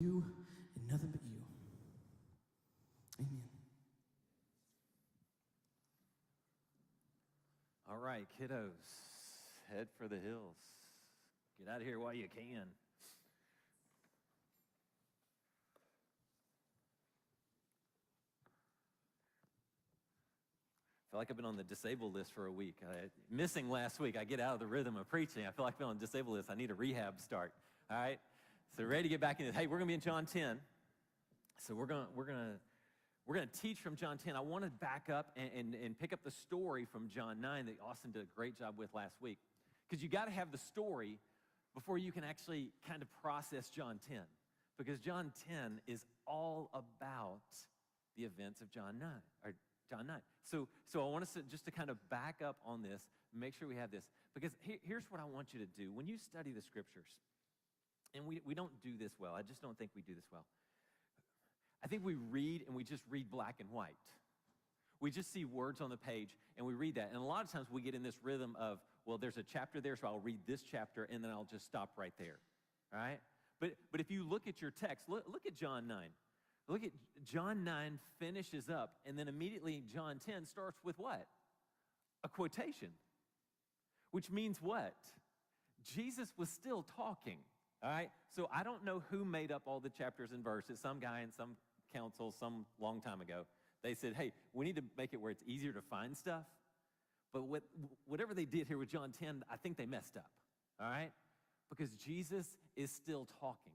You and nothing but you. Amen. All right, kiddos, head for the hills. Get out of here while you can. I feel like I've been on the disabled list for a week. Missing last week, I get out of the rhythm of preaching. I feel like I've been on the disabled list. I need a rehab start. All right, so ready to get back into it. Hey, we're gonna be in John 10. So we're gonna teach from John 10. I want to back up and pick up the story from John 9 that Austin did a great job with last week. Because you got to have the story before you can actually kind of process John 10. Because John 10 is all about the events of John 9. So I want us to just to kind of back up on this, make sure we have this. Because here's what I want you to do. When you study the scriptures, and we don't do this well. I just don't think we do this well. I think we read and we just read black and white. We just see words on the page and we read that. And a lot of times we get in this rhythm of, well, there's a chapter there, so I'll read this chapter and then I'll just stop right there, all right? But if you look at your text, look at John 9. Look at John 9 finishes up and then immediately John 10 starts with what? A quotation, which means what? Jesus was still talking, all right? So I don't know who made up all the chapters and verses, some guy in some council some long time ago. They said, hey, we need to make it where it's easier to find stuff. But whatever they did here with John 10, I think they messed up, all right? Because Jesus is still talking.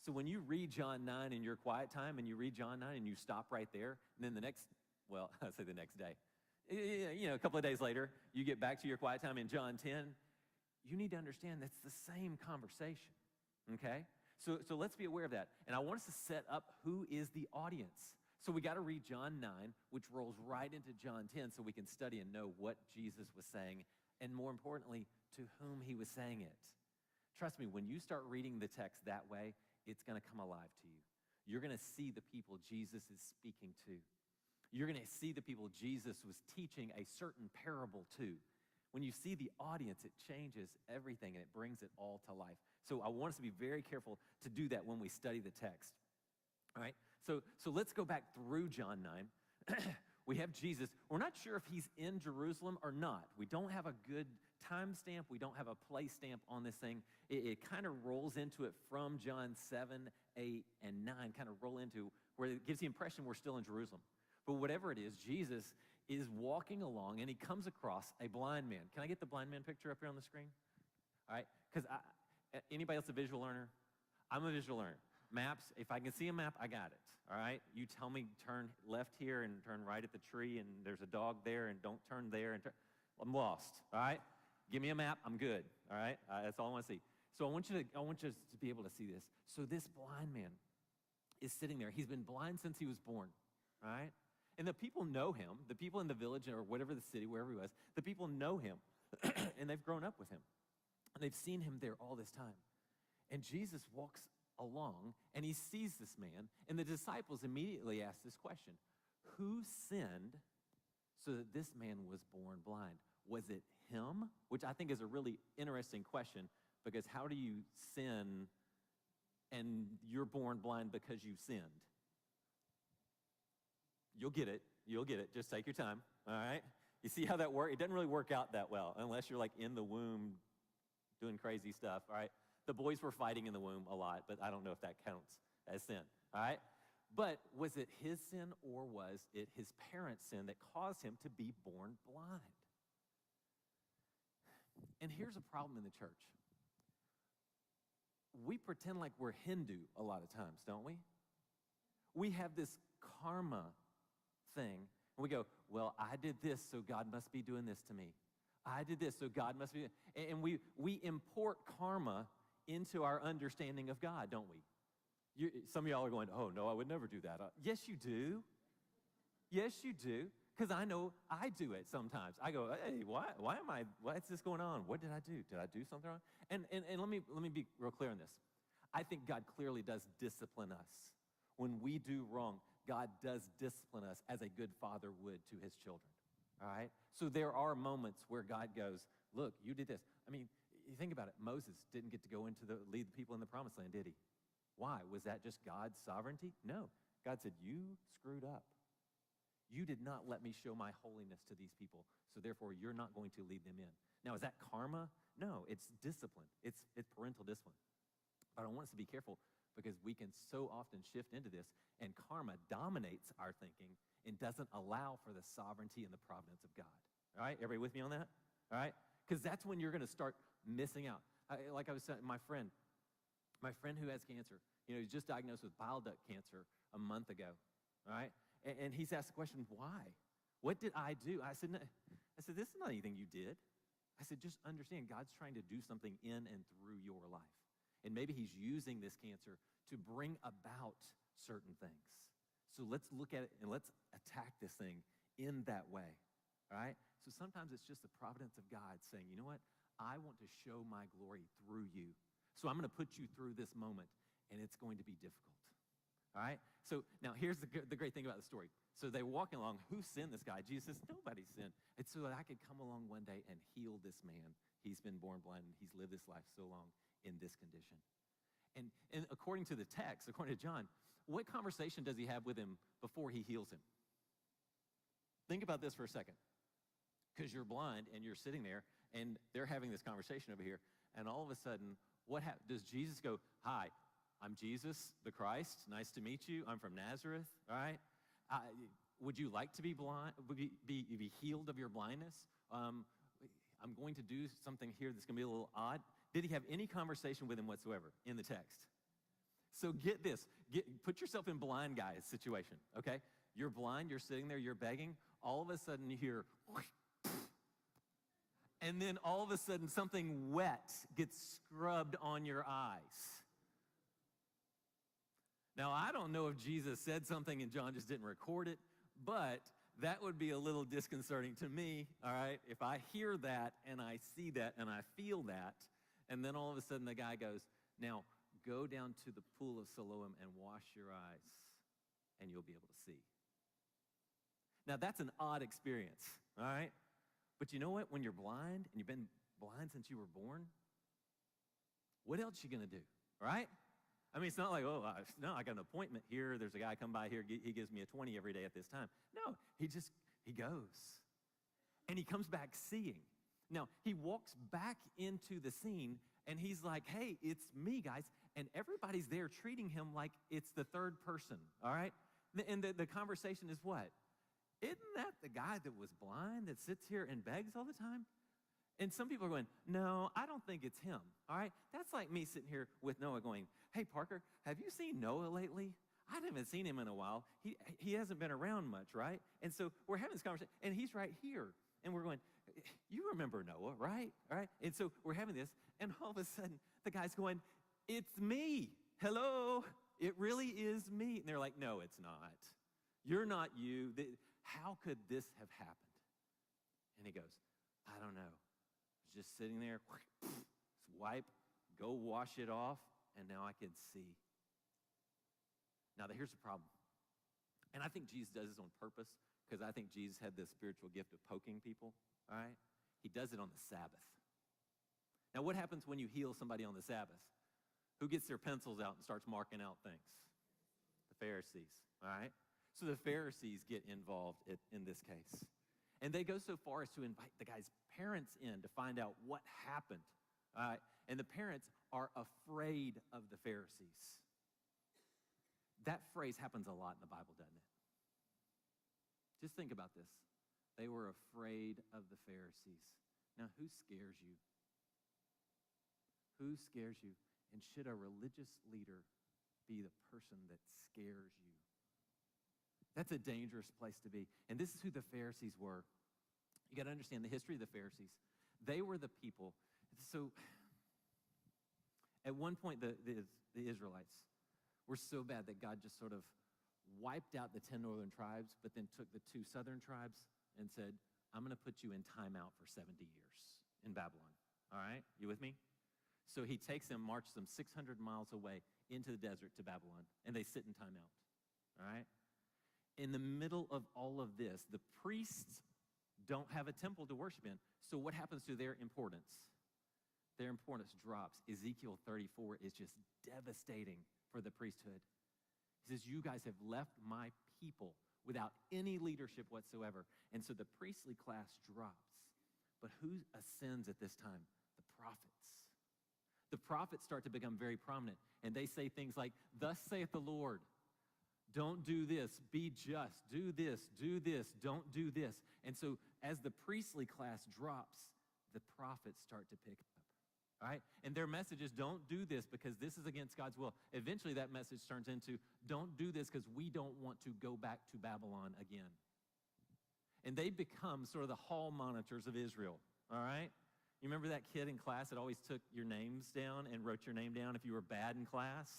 So when you read John 9 in your quiet time and you read John 9 and you stop right there, and then the next day, a couple of days later, you get back to your quiet time in John 10, you need to understand that's the same conversation, okay? So let's be aware of that. And I want us to set up who is the audience. So we got to read John 9, which rolls right into John 10 so we can study and know what Jesus was saying, and more importantly, to whom he was saying it. Trust me, when you start reading the text that way, it's going to come alive to you. You're going to see the people Jesus is speaking to. You're going to see the people Jesus was teaching a certain parable to. When you see the audience, it changes everything and it brings it all to life. So I want us to be very careful to do that when we study the text. All right, so let's go back through John 9. We have Jesus. We're not sure if he's in Jerusalem or not. We don't have a good time stamp. We don't have a place stamp on this thing. It kind of rolls into it from John 7, 8, and 9, kind of roll into where it gives the impression we're still in Jerusalem. But whatever it is, Jesus is walking along and he comes across a blind man. Can I get the blind man picture up here on the screen? All right, because anybody else a visual learner? I'm a visual learner. Maps, if I can see a map, I got it, all right? You tell me turn left here and turn right at the tree and there's a dog there and don't turn there and I'm lost, all right? Give me a map, I'm good, all right? That's all I want to see. So I want you to be able to see this. So this blind man is sitting there. He's been blind since he was born, all right? And the people know him. The people in the village or whatever the city, wherever he was, the people know him and they've grown up with him. And they've seen him there all this time. And Jesus walks along and he sees this man, and the disciples immediately ask this question: who sinned so that this man was born blind? Was it him? Which I think is a really interesting question, because how do you sin and you're born blind because you sinned? You'll get it. Just take your time, all right? You see how that works? It doesn't really work out that well unless you're like in the womb doing crazy stuff, all right? The boys were fighting in the womb a lot, but I don't know if that counts as sin, all right? But was it his sin or was it his parents' sin that caused him to be born blind? And here's a problem in the church. We pretend like we're Hindu a lot of times, don't we? We have this karma thing, and we go, well, I did this, so God must be doing this to me. I did this, so God must be, and we import karma into our understanding of God, don't we? Some of y'all are going, oh, no, I would never do that. Yes, you do. Yes, you do. Because I know I do it sometimes. I go, hey, what's this going on? What did I do? Did I do something wrong? And let me be real clear on this. I think God clearly does discipline us. When we do wrong, God does discipline us as a good father would to his children. All right? So there are moments where God goes, look, you did this. I mean, you think about it. Moses didn't get to go lead the people in the promised land, did he? Why? Was that just God's sovereignty? No. God said, you screwed up. You did not let me show my holiness to these people, so therefore you're not going to lead them in. Now, is that karma? No, it's discipline. It's parental discipline. But I want us to be careful because we can so often shift into this, and karma dominates our thinking and doesn't allow for the sovereignty and the providence of God. All right, everybody with me on that? All right? Because that's when you're going to start missing out. Like I was saying, my friend who has cancer, he's just diagnosed with bile duct cancer a month ago, all right? And he's asked the question, why? What did I do? I said, this is not anything you did. I said, just understand God's trying to do something in and through your life. And maybe he's using this cancer to bring about certain things. So let's look at it and let's attack this thing in that way, all right? So sometimes it's just the providence of God saying, you know what? I want to show my glory through you. So I'm going to put you through this moment, and it's going to be difficult. All right? So now here's the great thing about the story. So they're walking along. Who sinned this guy? Jesus says, nobody sinned. It's so that I could come along one day and heal this man. He's been born blind, and he's lived this life so long in this condition. And according to the text, according to John, what conversation does he have with him before he heals him? Think about this for a second. Because you're blind, and you're sitting there, and they're having this conversation over here, and all of a sudden, does Jesus go, hi, I'm Jesus, the Christ. Nice to meet you. I'm from Nazareth, all right? Would you like to be blind, be healed of your blindness? I'm going to do something here that's going to be a little odd. Did he have any conversation with him whatsoever in the text? So get this. Put yourself in blind guy's situation, okay? You're blind. You're sitting there. You're begging. All of a sudden, you hear, and then all of a sudden, something wet gets scrubbed on your eyes. Now, I don't know if Jesus said something and John just didn't record it, but that would be a little disconcerting to me, all right? If I hear that and I see that and I feel that, and then all of a sudden the guy goes, now go down to the pool of Siloam and wash your eyes, and you'll be able to see. Now, that's an odd experience, all right? But you know what? When you're blind, and you've been blind since you were born, what else are you going to do, right? I mean, it's not like, I got an appointment here. There's a guy come by here. He gives me a 20 every day at this time. No, he goes. And he comes back seeing. Now, he walks back into the scene, and he's like, hey, it's me, guys. And everybody's there treating him like it's the third person, all right? And the conversation is what? Isn't that the guy that was blind that sits here and begs all the time? And some people are going, no, I don't think it's him, all right? That's like me sitting here with Noah going, hey, Parker, have you seen Noah lately? I haven't seen him in a while. He hasn't been around much, right? And so we're having this conversation, and he's right here. And we're going, you remember Noah, right? All right? And so we're having this, and all of a sudden, the guy's going, it's me. Hello? It really is me. And they're like, no, it's not. You're not you. How could this have happened? And he goes, I don't know. Just sitting there, swipe, go wash it off, and now I can see. Now, here's the problem. And I think Jesus does this on purpose because I think Jesus had this spiritual gift of poking people, all right? He does it on the Sabbath. Now, what happens when you heal somebody on the Sabbath? Who gets their pencils out and starts marking out things? The Pharisees, all right? So the Pharisees get involved in this case. And they go so far as to invite the guy's parents in to find out what happened. All right? And the parents are afraid of the Pharisees. That phrase happens a lot in the Bible, doesn't it? Just think about this. They were afraid of the Pharisees. Now, who scares you? Who scares you? And should a religious leader be the person that scares you? That's a dangerous place to be. And this is who the Pharisees were. You got to understand the history of the Pharisees. They were the people. So at one point, the Israelites were so bad that God just sort of wiped out the 10 northern tribes, but then took the 2 southern tribes and said, I'm going to put you in timeout for 70 years in Babylon. All right? You with me? So he takes them, marches them 600 miles away into the desert to Babylon, and they sit in timeout. All right? In the middle of all of this, the priests don't have a temple to worship in. So what happens to their importance? Their importance drops. Ezekiel 34 is just devastating for for the priesthood. He says, you guys have left my people without any leadership whatsoever. And so the priestly class drops. But who ascends at this time? The prophets. The prophets start to become very prominent, and they say things like, thus saith the Lord, don't do this, be just, do this, don't do this. And so as the priestly class drops, the prophets start to pick up. All right? And their message is, don't do this because this is against God's will. Eventually that message turns into, don't do this because we don't want to go back to Babylon again. And they become sort of the hall monitors of Israel. All right? You remember that kid in class that always took your names down and wrote your name down if you were bad in class?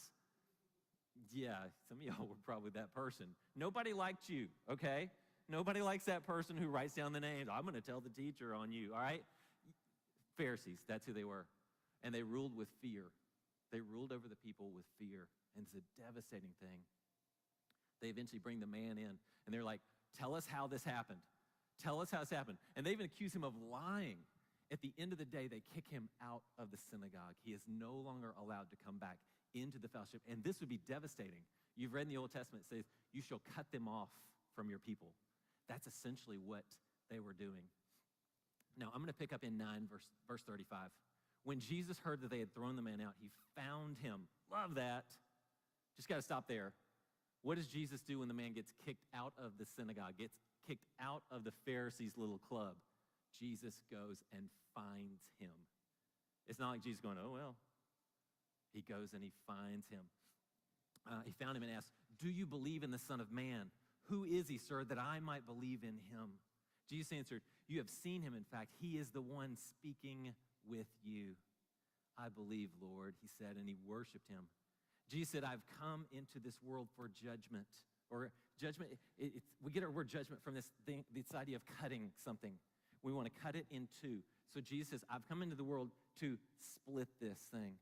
Yeah, some of y'all were probably that person. Nobody liked you, okay? Nobody likes that person who writes down the names. I'm going to tell the teacher on you, all right? Pharisees, that's who they were. And they ruled with fear. They ruled over the people with fear. And it's a devastating thing. They eventually bring the man in, and they're like, tell us how this happened. Tell us how this happened. And they even accuse him of lying. At the end of the day, they kick him out of the synagogue. He is no longer allowed to come back into the fellowship. And this would be devastating. You've read in the Old Testament, it says, you shall cut them off from your people. That's essentially what they were doing. Now, I'm going to pick up in 9, verse 35. When Jesus heard that they had thrown the man out, he found him. Love that. Just got to stop there. What does Jesus do when the man gets kicked out of the synagogue, gets kicked out of the Pharisees' little club? Jesus goes and finds him. It's not like Jesus going, oh, well. He goes and he finds him. He found him and asked, do you believe in the Son of Man? Who is he, sir, that I might believe in him? Jesus answered, you have seen him. In fact, he is the one speaking with you. I believe, Lord, he said, and he worshiped him. Jesus said, I've come into this world for judgment. Or judgment, we get our word judgment from this idea of cutting something. We want to cut it in two. So Jesus says, I've come into the world to split this thing.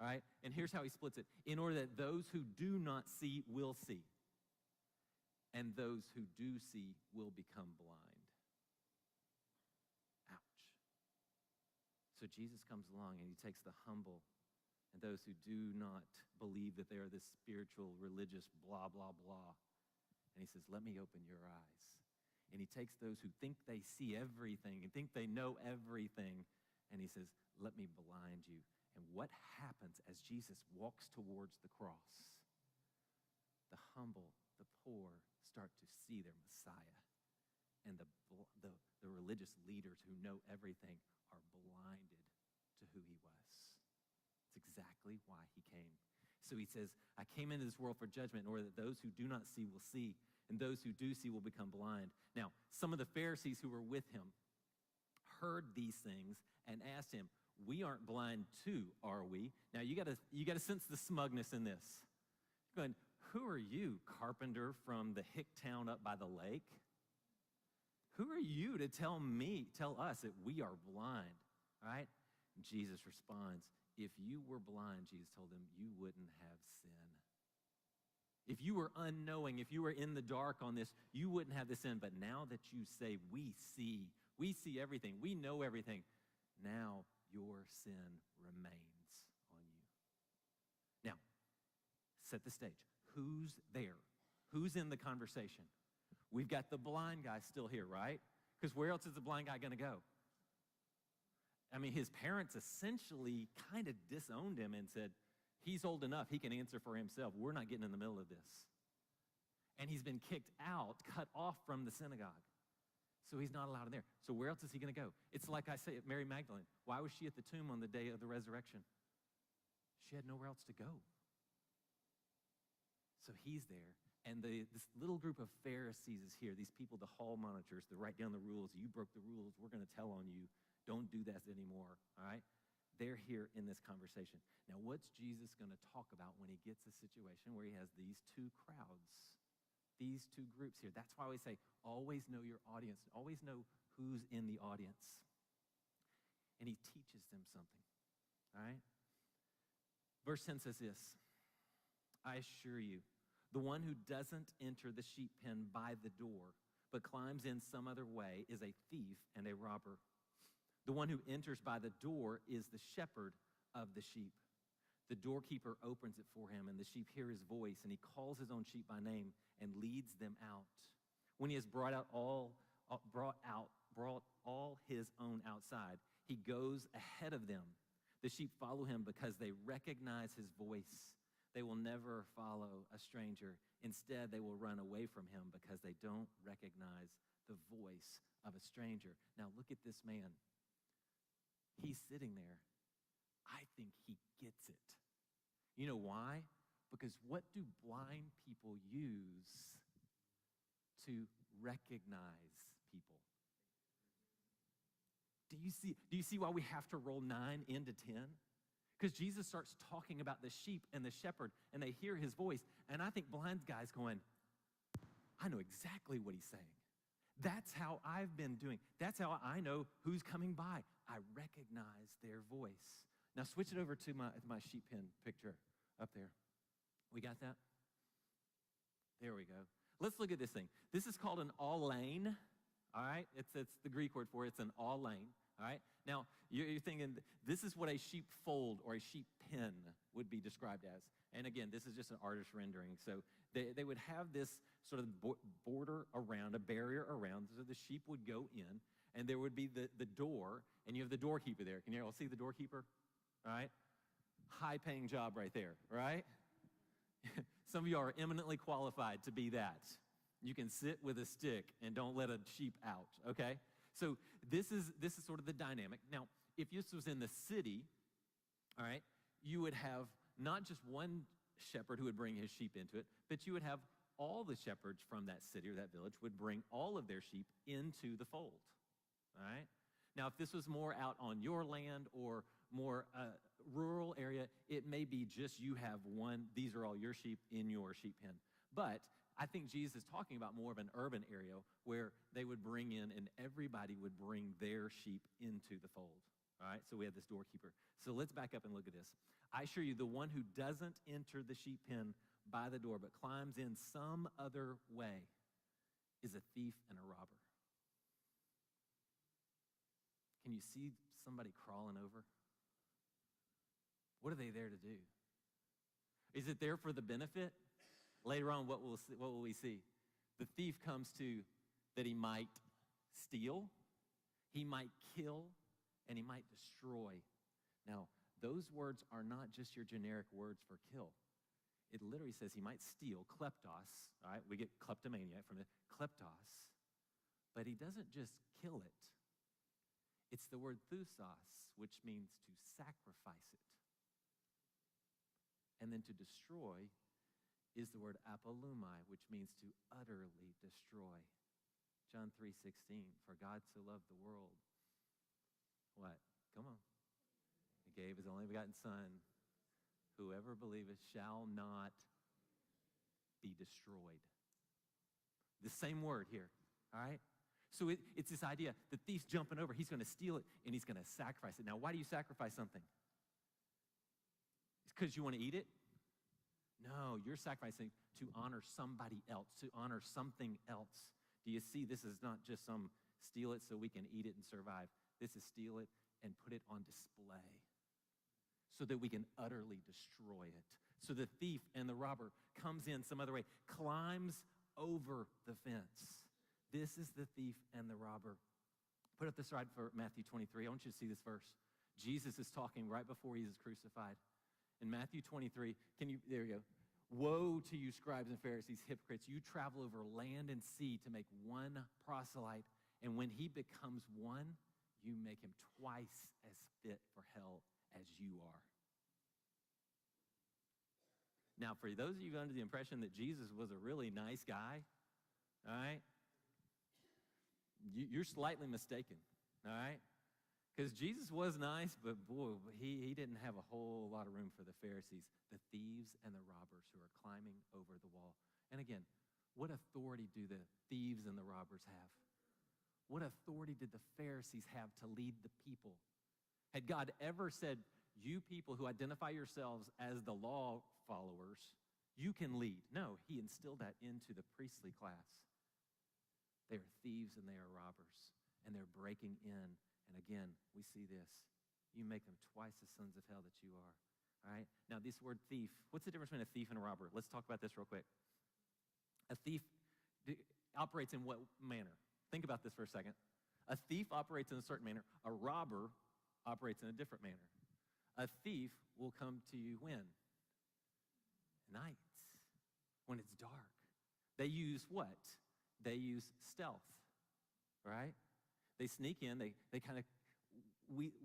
All right? And here's how he splits it. In order that those who do not see will see. And those who do see will become blind. Ouch. So Jesus comes along and he takes the humble and those who do not believe that they are this spiritual, religious, blah, blah, blah. And he says, let me open your eyes. And he takes those who think they see everything and think they know everything. And he says, let me blind you. And what happens as Jesus walks towards the cross? The humble, the poor start to see their Messiah. And the religious leaders who know everything are blinded to who he was. It's exactly why he came. So he says, I came into this world for judgment in order that those who do not see will see, and those who do see will become blind. Now, some of the Pharisees who were with him heard these things and asked him, we aren't blind too, are we? Now, you gotta sense the smugness in this. You're going, who are you, carpenter from the hick town up by the lake? Who are you to tell us that we are blind, all right? And Jesus responds, if you were blind, Jesus told him, you wouldn't have sin. If you were unknowing, if you were in the dark on this, you wouldn't have this sin. But now that you say, we see everything, we know everything, now your sin remains on you. Now, set the stage. Who's there? Who's in the conversation? We've got the blind guy still here, right? Because where else is the blind guy going to go? I mean, his parents essentially kind of disowned him and said, he's old enough, he can answer for himself. We're not getting in the middle of this. And he's been kicked out, cut off from the synagogue. So he's not allowed in there. So where else is he going to go? It's like I say, Mary Magdalene. Why was she at the tomb on the day of the resurrection? She had nowhere else to go. So he's there. And this little group of Pharisees is here. These people, the hall monitors, they write down the rules. You broke the rules. We're going to tell on you. Don't do that anymore, all right? They're here in this conversation. Now, what's Jesus going to talk about when he gets a situation where he has these two crowds, these two groups here? That's why we say, always know your audience. Always know who's in the audience. And he teaches them something, all right? Verse 10 says this, I assure you, the one who doesn't enter the sheep pen by the door, but climbs in some other way is a thief and a robber. The one who enters by the door is the shepherd of the sheep. The doorkeeper opens it for him, and the sheep hear his voice, and he calls his own sheep by name and leads them out. When he has brought all his own outside, he goes ahead of them. The sheep follow him because they recognize his voice. They will never follow a stranger. Instead, they will run away from him because they don't recognize the voice of a stranger. Now, look at this man. He's sitting there. I think he gets it. You know why? Because what do blind people use to recognize people? Do you see why we have to roll 9 into 10? Because Jesus starts talking about the sheep and the shepherd, and they hear his voice. And I think blind guys going, I know exactly what he's saying. That's how I've been doing. That's how I know who's coming by. I recognize their voice. Now switch it over to my sheep pen picture up there. We got that? There we go. Let's look at this thing. This is called an all-lane, all right? It's the Greek word for it. It's an all-lane, all right? Now, you're thinking, this is what a sheep fold or a sheep pen would be described as. And again, this is just an artist rendering. So they would have this sort of border around, a barrier around, so the sheep would go in, and there would be the door, and you have the doorkeeper there. Can you all see the doorkeeper? All right? High-paying job right there, right? Some of you are eminently qualified to be that. You can sit with a stick and don't let a sheep out, okay? So this is sort of the dynamic. Now, if this was in the city, all right, you would have not just one shepherd who would bring his sheep into it, but you would have all the shepherds from that city or that village would bring all of their sheep into the fold, all right? Now, if this was more out on your land or more rural area, it may be just you have one, these are all your sheep in your sheep pen. But I think Jesus is talking about more of an urban area where they would bring in and everybody would bring their sheep into the fold. All right, so we have this doorkeeper. So let's back up and look at this. I assure you, the one who doesn't enter the sheep pen by the door but climbs in some other way is a thief and a robber. Can you see somebody crawling over? What are they there to do? Is it there for the benefit? Later on, what will we see? The thief comes to that he might steal, he might kill, and he might destroy. Now, those words are not just your generic words for kill. It literally says he might steal, kleptos, all right? We get kleptomania from the kleptos. But he doesn't just kill it. It's the word thusos, which means to sacrifice it. And then to destroy is the word apolumai, which means to utterly destroy. John 3:16, for God so loved the world. What? Come on. He gave his only begotten Son. Whoever believeth shall not be destroyed. The same word here, all right? So it's this idea, the thief's jumping over, he's going to steal it, and he's going to sacrifice it. Now, why do you sacrifice something? It's because you want to eat it? No, you're sacrificing to honor somebody else, to honor something else. Do you see, this is not just some steal it so we can eat it and survive. This is steal it and put it on display so that we can utterly destroy it. So the thief and the robber comes in some other way, climbs over the fence. This is the thief and the robber. Put up the slide for Matthew 23. I want you to see this verse. Jesus is talking right before he is crucified. In Matthew 23, there you go. Woe to you, scribes and Pharisees, hypocrites. You travel over land and sea to make one proselyte, and when he becomes one, you make him twice as fit for hell as you are. Now, for those of you under the impression that Jesus was a really nice guy, all right, you're slightly mistaken, all right? Because Jesus was nice, but boy, he didn't have a whole lot of room for the Pharisees, the thieves and the robbers who are climbing over the wall. And again, what authority do the thieves and the robbers have? What authority did the Pharisees have to lead the people? Had God ever said, you people who identify yourselves as the law followers, you can lead? No, he instilled that into the priestly class. They are thieves and they are robbers, and they're breaking in. And again, we see this. You make them twice the sons of hell that you are. All right? Now, this word thief, what's the difference between a thief and a robber? Let's talk about this real quick. A thief operates in what manner? Think about this for a second. A thief operates in a certain manner. A robber operates in a different manner. A thief will come to you when? Night, when it's dark. They use what? They use stealth, right? They sneak in, they kind of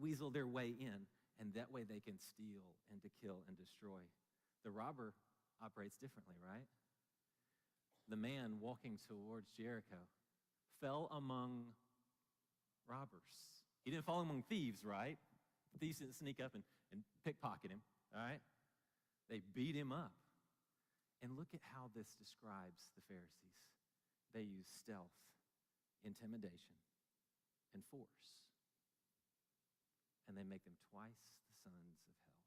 weasel their way in, and that way they can steal and to kill and destroy. The robber operates differently, right? The man walking towards Jericho fell among robbers. He didn't fall among thieves, right? Thieves didn't sneak up and pickpocket him, all right? They beat him up. And look at how this describes the Pharisees. They use stealth, intimidation, and force. And they make them twice the sons of hell.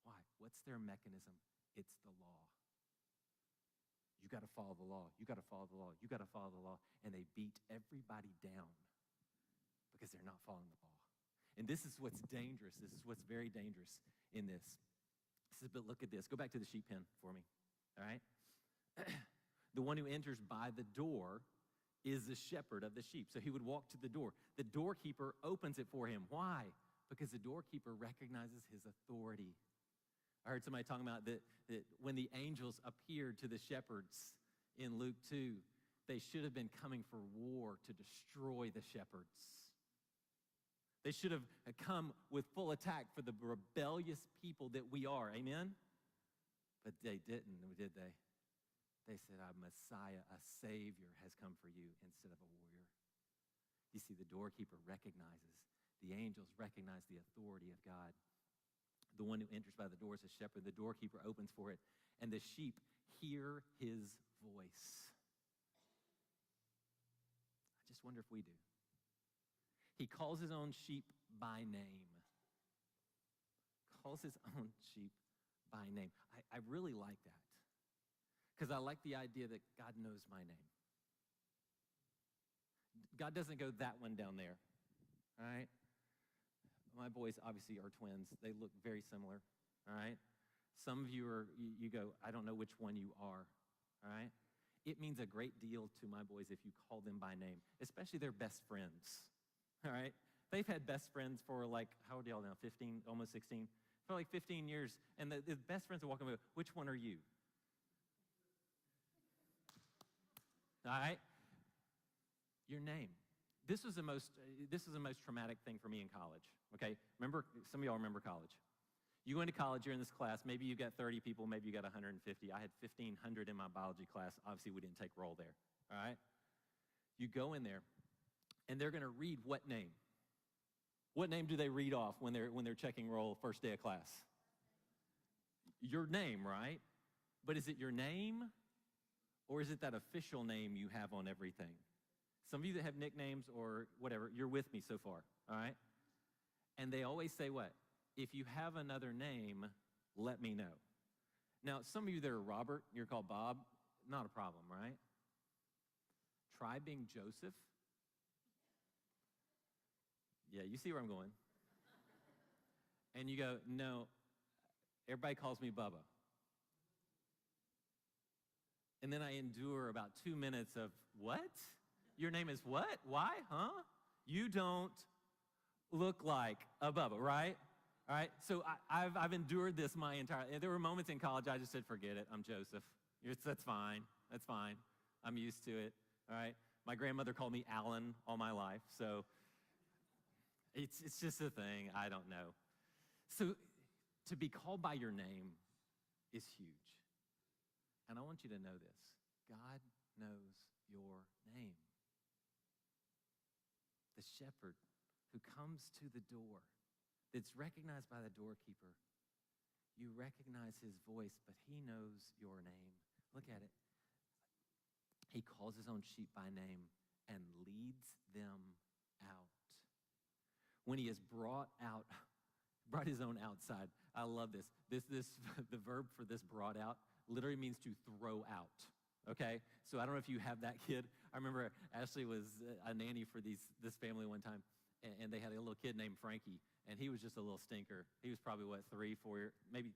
Why? What's their mechanism? It's the law. You got to follow the law. You got to follow the law. You got to follow the law. And they beat everybody down because they're not following the law. And this is what's dangerous. This is what's very dangerous in this. But look at this. Go back to the sheep pen for me. All right? The one who enters by the door is the shepherd of the sheep. So he would walk to the door. The doorkeeper opens it for him. Why? Because the doorkeeper recognizes his authority. I heard somebody talking about that when the angels appeared to the shepherds in Luke 2, they should have been coming for war to destroy the shepherds. They should have come with full attack for the rebellious people that we are. Amen? But they didn't, did they? They said, a Messiah, a Savior has come for you instead of a warrior. You see, the doorkeeper recognizes, the angels recognize the authority of God. The one who enters by the door is a shepherd. The doorkeeper opens for it, and the sheep hear his voice. I just wonder if we do. He calls his own sheep by name. Calls his own sheep by name. I really like that because I like the idea that God knows my name. God doesn't go that one down there, all right? My boys obviously are twins. They look very similar, all right? Some of you you go, I don't know which one you are, all right? It means a great deal to my boys if you call them by name, especially their best friends. All right? They've had best friends for like, how old are y'all now, 15, almost 16? For like 15 years, and the best friends are walking away, which one are you? All right? Your name. This was the most traumatic thing for me in college, okay? Remember, some of y'all remember college. You go into college, you're in this class, maybe you got 30 people, maybe you got 150. I had 1,500 in my biology class. Obviously, we didn't take roll there, all right? You go in there, and they're going to read what name? What name do they read off when they're checking roll first day of class? Your name, right? But is it your name, or is it that official name you have on everything? Some of you that have nicknames or whatever, you're with me so far, all right? And they always say what? If you have another name, let me know. Now, some of you that are Robert, you're called Bob, not a problem, right? Try being Joseph. Yeah, you see where I'm going. And you go, no, everybody calls me Bubba. And then I endure about 2 minutes of, what? Your name is what? Why? Huh? You don't look like a Bubba, right? All right, so I've endured this my entire, there were moments in college I just said, forget it, I'm Joseph. That's fine, I'm used to it, all right? My grandmother called me Alan all my life, so it's just a thing, I don't know. So to be called by your name is huge. And I want you to know this. God knows your name. The shepherd who comes to the door, that's recognized by the doorkeeper. You recognize his voice, but he knows your name. Look at it. He calls his own sheep by name and leads them out. When he has brought his own outside. I love this. The verb for this brought out literally means to throw out. Okay? So I don't know if you have that kid. I remember Ashley was a nanny for this family one time, and they had a little kid named Frankie. and he was just a little stinker. He was probably, 3, 4 years, maybe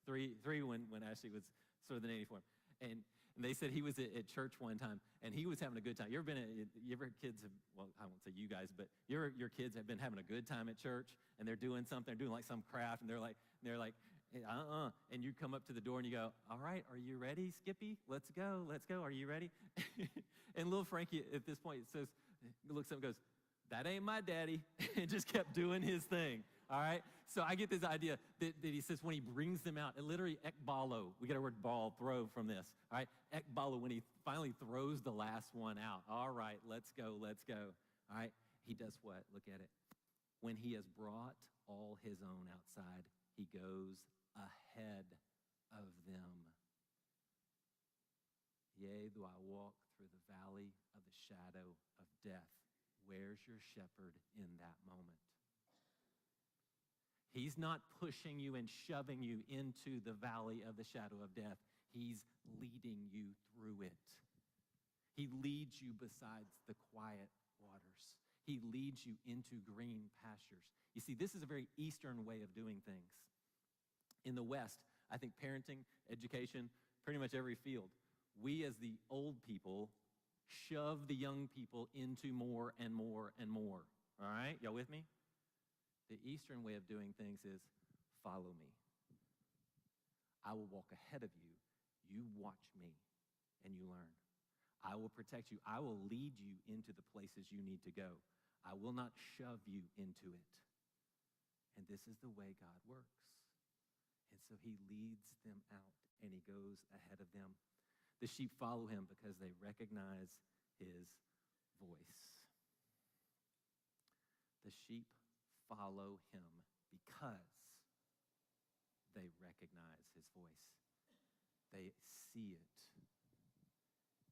three when Ashley was sort of the nanny for him. And they said he was at church one time, and he was having a good time. You ever kids have, well, I won't say you guys, but your kids have been having a good time at church, and they're doing something, they're doing like some craft, and they're like, hey, and you come up to the door and you go, all right, are you ready, Skippy? Let's go, are you ready? And little Frankie at this point looks up and goes, that ain't my daddy, and just kept doing his thing, all right? So I get this idea that he says when he brings them out, and literally ekbalo, we get our word ball, throw from this, all right? Ekbalo, when he finally throws the last one out, all right, let's go, all right? He does what? Look at it. When he has brought all his own outside, he goes ahead of them. Yea, though I walk through the valley of the shadow of death, where's your shepherd in that moment? He's not pushing you and shoving you into the valley of the shadow of death. He's leading you through it. He leads you beside the quiet waters. He leads you into green pastures. You see, this is a very Eastern way of doing things. In the West, I think parenting, education, pretty much every field, we as the old people shove the young people into more and more and more. All right? Y'all with me? The Eastern way of doing things is follow me. I will walk ahead of you. You watch me and you learn. I will protect you. I will lead you into the places you need to go. I will not shove you into it. And this is the way God works. And so he leads them out and he goes ahead of them. The sheep follow him because they recognize his voice. The sheep follow him because they recognize his voice. They see it.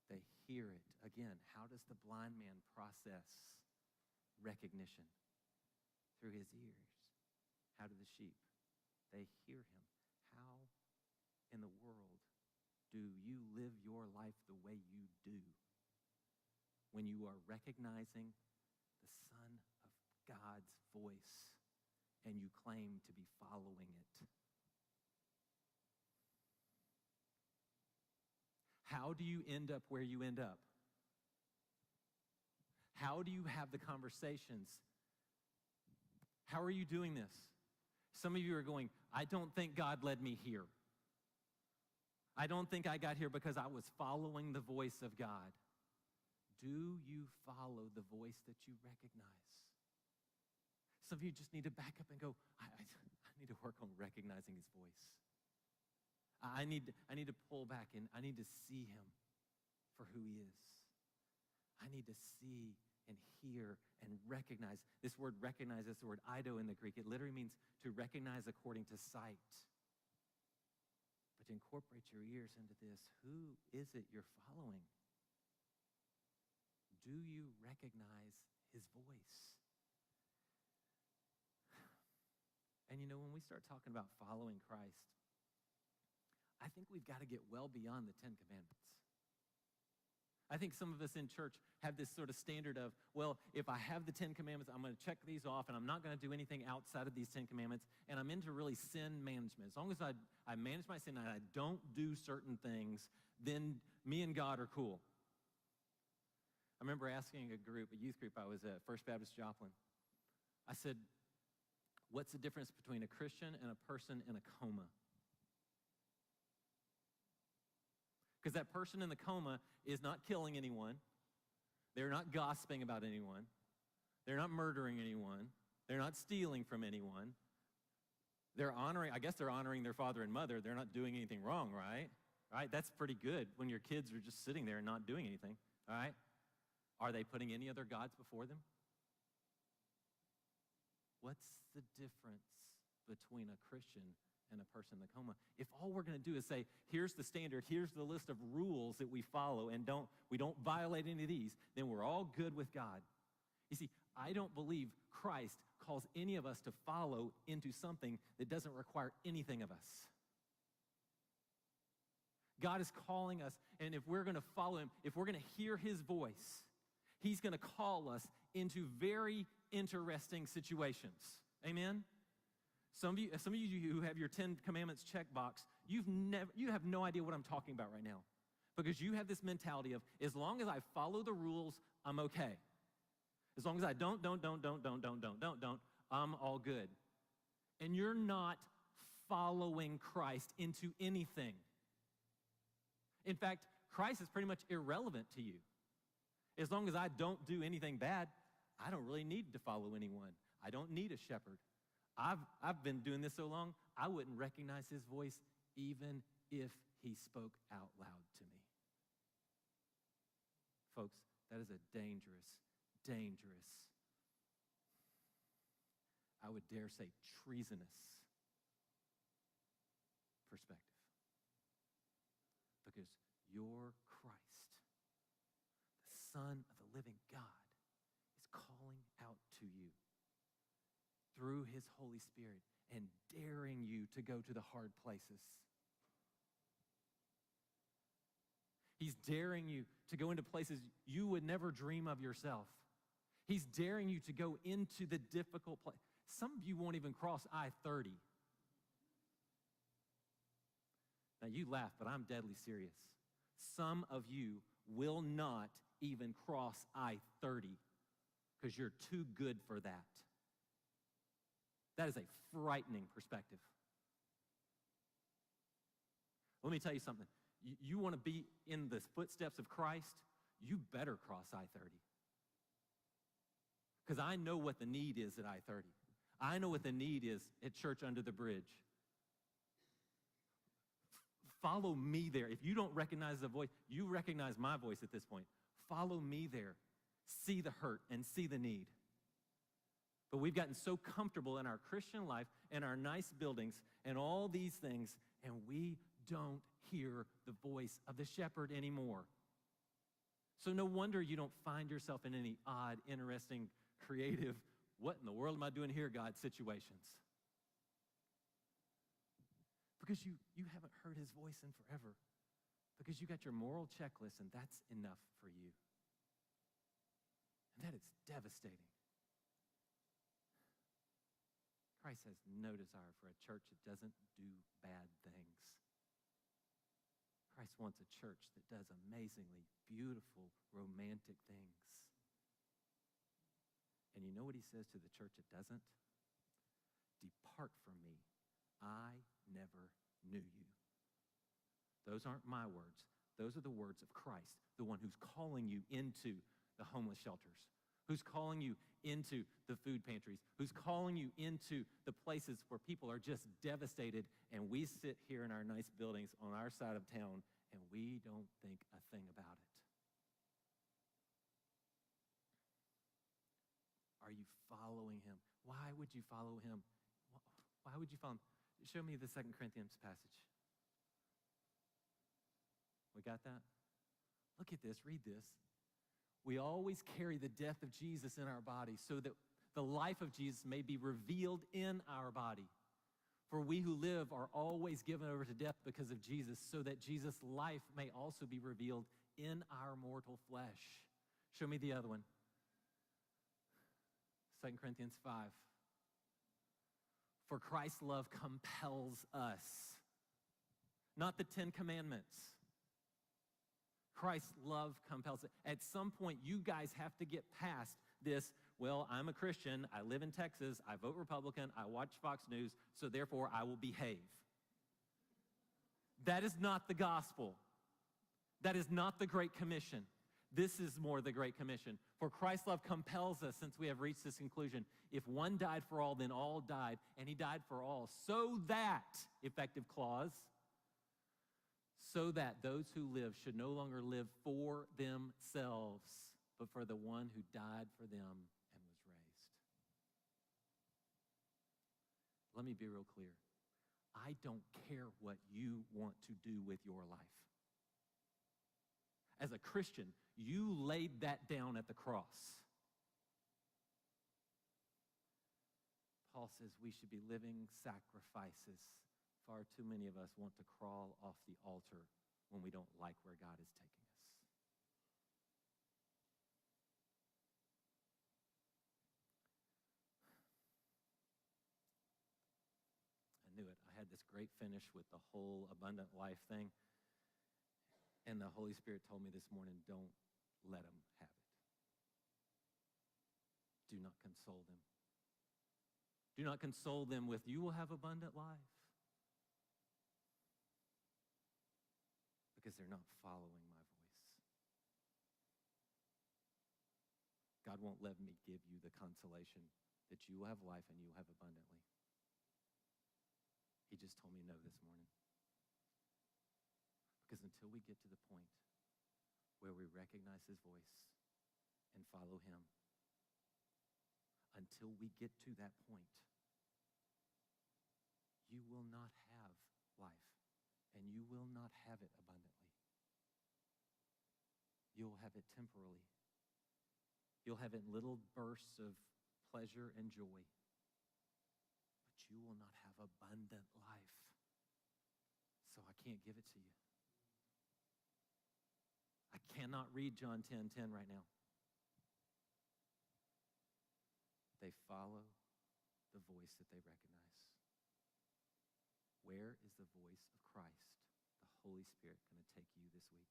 They hear it. Again, how does the blind man process recognition? Through his ears. How do the sheep? They hear him. How in the world do you live your life the way you do when you are recognizing the Son of God's voice and you claim to be following it? How do you end up where you end up? How do you have the conversations? How are you doing this? Some of you are going, I don't think God led me here. I don't think I got here because I was following the voice of God. Do you follow the voice that you recognize? Some of you just need to back up and go, I need to work on recognizing his voice. I need to pull back and I need to see him for who he is. I need to see and hear and recognize. This word recognize is the word eido in the Greek. It literally means to recognize according to sight. But to incorporate your ears into this, who is it you're following? Do you recognize his voice? And you know, when we start talking about following Christ, I think we've got to get well beyond the 10 Commandments. I think some of us in church have this sort of standard of, well, if I have the 10 Commandments, I'm going to check these off, and I'm not going to do anything outside of these 10 Commandments, and I'm into really sin management. As long as I manage my sin and I don't do certain things, then me and God are cool. I remember asking a youth group I was at, First Baptist Joplin. I said, what's the difference between a Christian and a person in a coma? Because that person in the coma is not killing anyone. They're not gossiping about anyone. They're not murdering anyone. They're not stealing from anyone. They're honoring their father and mother. They're not doing anything wrong, right? Right? That's pretty good when your kids are just sitting there and not doing anything, all right? Are they putting any other gods before them? What's the difference between a Christian and a person in the coma? If all we're going to do is say, here's the standard, here's the list of rules that we follow, and we don't violate any of these, then we're all good with God. You see, I don't believe Christ calls any of us to follow into something that doesn't require anything of us. God is calling us, and if we're going to follow him, if we're going to hear his voice, he's going to call us into very interesting situations. Amen? Some of you who have your 10 Commandments checkbox, you have no idea what I'm talking about right now. Because you have this mentality of, as long as I follow the rules, I'm okay. As long as I don't, I'm all good. And you're not following Christ into anything. In fact, Christ is pretty much irrelevant to you. As long as I don't do anything bad, I don't really need to follow anyone. I don't need a shepherd. I've been doing this so long, I wouldn't recognize his voice even if he spoke out loud to me. Folks, that is a dangerous, I would dare say treasonous perspective. Because your Christ, the Son of the living God, is calling out to you through his Holy Spirit and daring you to go to the hard places. He's daring you to go into places you would never dream of yourself. He's daring you to go into the difficult place. Some of you won't even cross I-30. Now you laugh, but I'm deadly serious. Some of you will not even cross I-30 because you're too good for that. That is a frightening perspective. Let me tell you something. You want to be in the footsteps of Christ, you better cross I-30. Because I know what the need is at I-30. I know what the need is at Church Under the Bridge. Follow me there. If you don't recognize the voice, you recognize my voice at this point. Follow me there. See the hurt and see the need. But we've gotten so comfortable in our Christian life and our nice buildings and all these things, and we don't hear the voice of the shepherd anymore. So no wonder you don't find yourself in any odd, interesting, creative, what in the world am I doing here, God, situations. Because you haven't heard his voice in forever. Because you got your moral checklist, and that's enough for you. And that is devastating. Christ has no desire for a church that doesn't do bad things. Christ wants a church that does amazingly beautiful, romantic things. And you know what he says to the church that doesn't? Depart from me. I never knew you. Those aren't my words. Those are the words of Christ, the one who's calling you into the homeless shelters, who's calling you into the food pantries, who's calling you into the places where people are just devastated, and we sit here in our nice buildings on our side of town, and we don't think a thing about it. Are you following him? Why would you follow him? Why would you follow him? Show me the 2 Corinthians passage. We got that? Look at this. Read this. We always carry the death of Jesus in our body so that the life of Jesus may be revealed in our body. For we who live are always given over to death because of Jesus, so that Jesus' life may also be revealed in our mortal flesh. Show me the other one. 2 Corinthians 5. For Christ's love compels us. Not the 10 Commandments. Christ's love compels it. At some point, you guys have to get past this, well, I'm a Christian, I live in Texas, I vote Republican, I watch Fox News, so therefore I will behave. That is not the gospel. That is not the Great Commission. This is more the Great Commission. For Christ's love compels us, since we have reached this conclusion. If one died for all, then all died, and he died for all, so that, effective clause, so that those who live should no longer live for themselves, but for the one who died for them and was raised. Let me be real clear. I don't care what you want to do with your life. As a Christian, you laid that down at the cross. Paul says we should be living sacrifices. Far too many of us want to crawl off the altar when we don't like where God is taking us. this great finish with the whole abundant life thing. And the Holy Spirit told me this morning, don't let them have it. Do not console them. Do not console them with, you will have abundant life. Because they're not following my voice. God won't let me give you the consolation that you will have life and you will have abundantly. He just told me no this morning. Because until we get to the point where we recognize his voice and follow him, until we get to that point, you will not have life, and you will not have it abundantly. You'll have it temporarily. You'll have it in little bursts of pleasure and joy, but you will not have abundant life. So I can't give it to you. I cannot read John 10:10 right now. They follow the voice that they recognize. Where is the voice of Christ, the Holy Spirit, going to take you this week?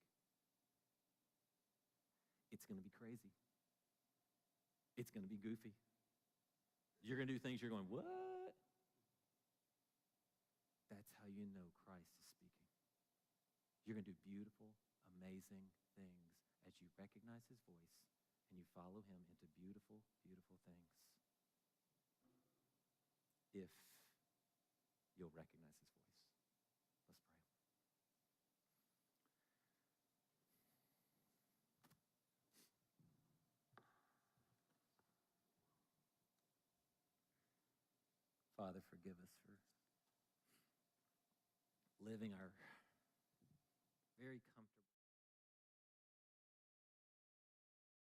It's going to be crazy. It's going to be goofy. You're going to do things you're going, what? That's how you know Christ is speaking. You're going to do beautiful, amazing things as you recognize his voice and you follow him into beautiful, beautiful things. If you'll recognize his voice. Let's pray. Father, forgive us for living our very comfortable